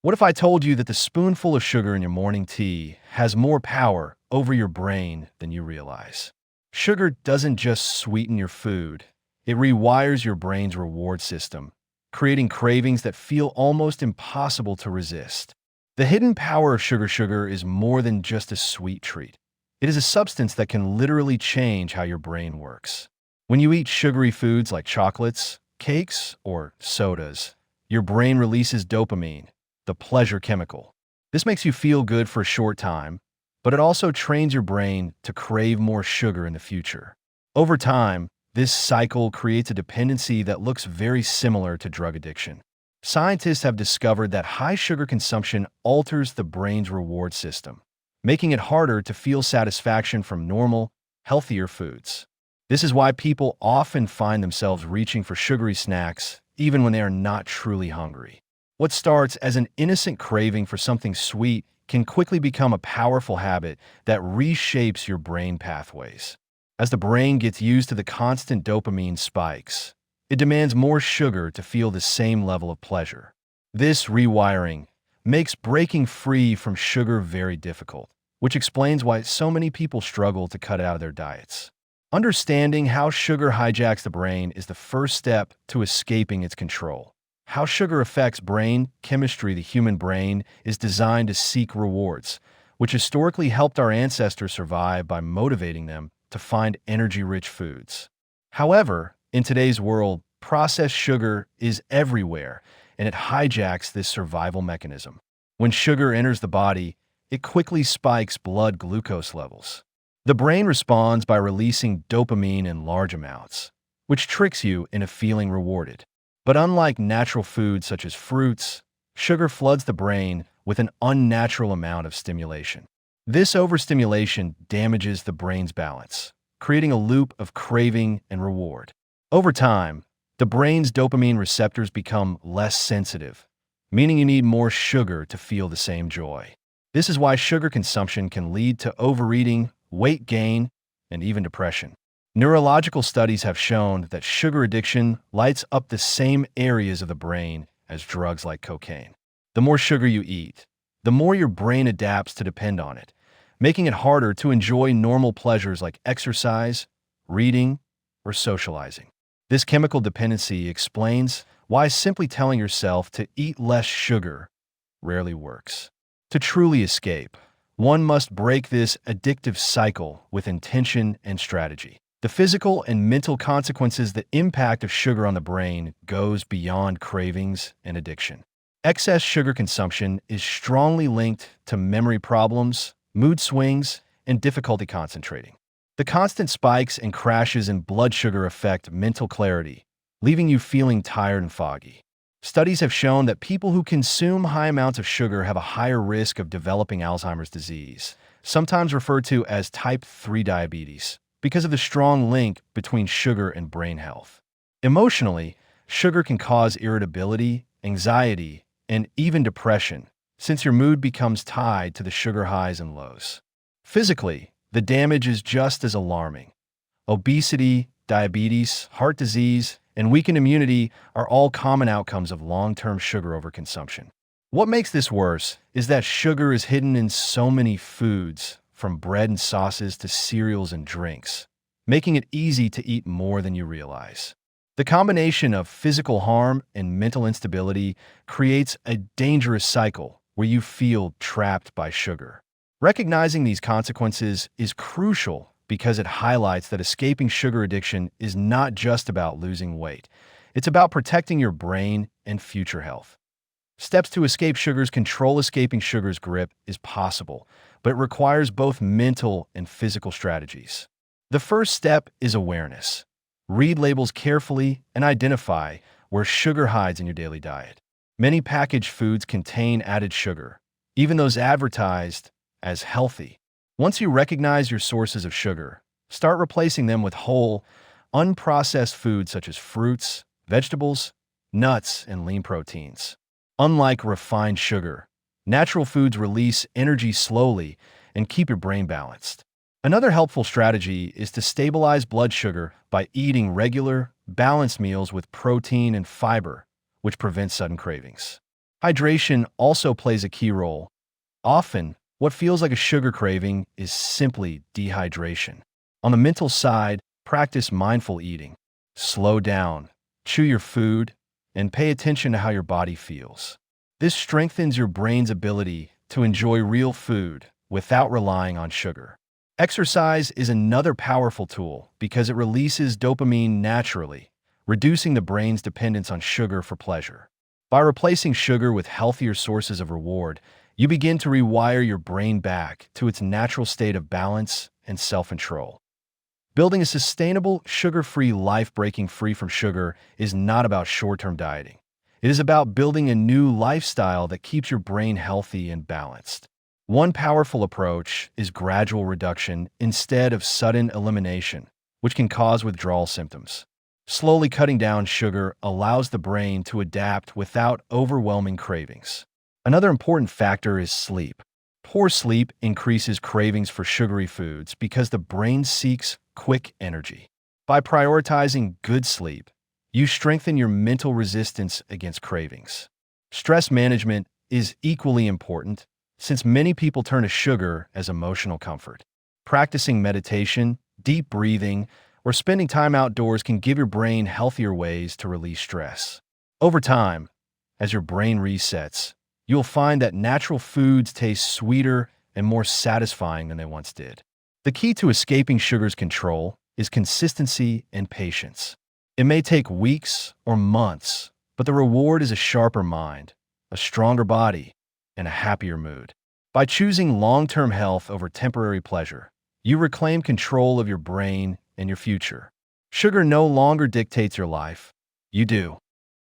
What if I told you that the spoonful of sugar in your morning tea has more power over your brain than you realize? Sugar doesn't just sweeten your food, it rewires your brain's reward system, creating cravings that feel almost impossible to resist. The hidden power of sugar is more than just a sweet treat. It is a substance that can literally change how your brain works. When you eat sugary foods like chocolates, cakes, or sodas, your brain releases dopamine, the pleasure chemical. This makes you feel good for a short time, but it also trains your brain to crave more sugar in the future. Over time, this cycle creates a dependency that looks very similar to drug addiction. Scientists have discovered that high sugar consumption alters the brain's reward system, making it harder to feel satisfaction from normal, healthier foods. This is why people often find themselves reaching for sugary snacks even when they are not truly hungry. What starts as an innocent craving for something sweet can quickly become a powerful habit that reshapes your brain pathways. As the brain gets used to the constant dopamine spikes, it demands more sugar to feel the same level of pleasure. This rewiring makes breaking free from sugar very difficult, which explains why so many people struggle to cut it out of their diets. Understanding how sugar hijacks the brain is the first step to escaping its control. How sugar affects brain chemistry. The human brain is designed to seek rewards, which historically helped our ancestors survive by motivating them to find energy-rich foods. However, in today's world, processed sugar is everywhere, and it hijacks this survival mechanism. When sugar enters the body, it quickly spikes blood glucose levels. The brain responds by releasing dopamine in large amounts, which tricks you into feeling rewarded. But unlike natural foods such as fruits, sugar floods the brain with an unnatural amount of stimulation. This overstimulation damages the brain's balance, creating a loop of craving and reward. Over time, the brain's dopamine receptors become less sensitive, meaning you need more sugar to feel the same joy. This is why sugar consumption can lead to overeating, weight gain, and even depression. Neurological studies have shown that sugar addiction lights up the same areas of the brain as drugs like cocaine. The more sugar you eat, the more your brain adapts to depend on it, making it harder to enjoy normal pleasures like exercise, reading, or socializing. This chemical dependency explains why simply telling yourself to eat less sugar rarely works. To truly escape, one must break this addictive cycle with intention and strategy. The physical and mental consequences, the impact of sugar on the brain goes beyond cravings and addiction. Excess sugar consumption is strongly linked to memory problems, mood swings, and difficulty concentrating. The constant spikes and crashes in blood sugar affect mental clarity, leaving you feeling tired and foggy. Studies have shown that people who consume high amounts of sugar have a higher risk of developing Alzheimer's disease, sometimes referred to as type 3 diabetes, because of the strong link between sugar and brain health. Emotionally, sugar can cause irritability, anxiety, and even depression, since your mood becomes tied to the sugar highs and lows. Physically, the damage is just as alarming. Obesity, diabetes, heart disease, and weakened immunity are all common outcomes of long-term sugar overconsumption. What makes this worse is that sugar is hidden in so many foods, from bread and sauces to cereals and drinks, making it easy to eat more than you realize. The combination of physical harm and mental instability creates a dangerous cycle where you feel trapped by sugar. Recognizing these consequences is crucial because it highlights that escaping sugar addiction is not just about losing weight. It's about protecting your brain and future health. Steps to escape sugars. Control. Escaping sugar's grip is possible, but it requires both mental and physical strategies. The first step is awareness. Read labels carefully and identify where sugar hides in your daily diet. Many packaged foods contain added sugar, even those advertised as healthy. Once you recognize your sources of sugar, start replacing them with whole, unprocessed foods such as fruits, vegetables, nuts, and lean proteins. Unlike refined sugar, natural foods release energy slowly and keep your brain balanced. Another helpful strategy is to stabilize blood sugar by eating regular, balanced meals with protein and fiber, which prevents sudden cravings. Hydration also plays a key role. Often, what feels like a sugar craving is simply dehydration. On the mental side, practice mindful eating. Slow down, chew your food, and pay attention to how your body feels. This strengthens your brain's ability to enjoy real food without relying on sugar. Exercise is another powerful tool because it releases dopamine naturally, reducing the brain's dependence on sugar for pleasure. By replacing sugar with healthier sources of reward, you begin to rewire your brain back to its natural state of balance and self-control. Building a sustainable, sugar-free life breaking free from sugar is not about short-term dieting. It is about building a new lifestyle that keeps your brain healthy and balanced. One powerful approach is gradual reduction instead of sudden elimination, which can cause withdrawal symptoms. Slowly cutting down sugar allows the brain to adapt without overwhelming cravings. Another important factor is sleep. Poor sleep increases cravings for sugary foods because the brain seeks quick energy. By prioritizing good sleep, you strengthen your mental resistance against cravings. Stress management is equally important since many people turn to sugar as emotional comfort. Practicing meditation, deep breathing, or spending time outdoors can give your brain healthier ways to release stress. Over time, as your brain resets, you'll find that natural foods taste sweeter and more satisfying than they once did. The key to escaping sugar's control is consistency and patience. It may take weeks or months, but the reward is a sharper mind, a stronger body, and a happier mood. By choosing long-term health over temporary pleasure, you reclaim control of your brain and your future. Sugar no longer dictates your life. You do.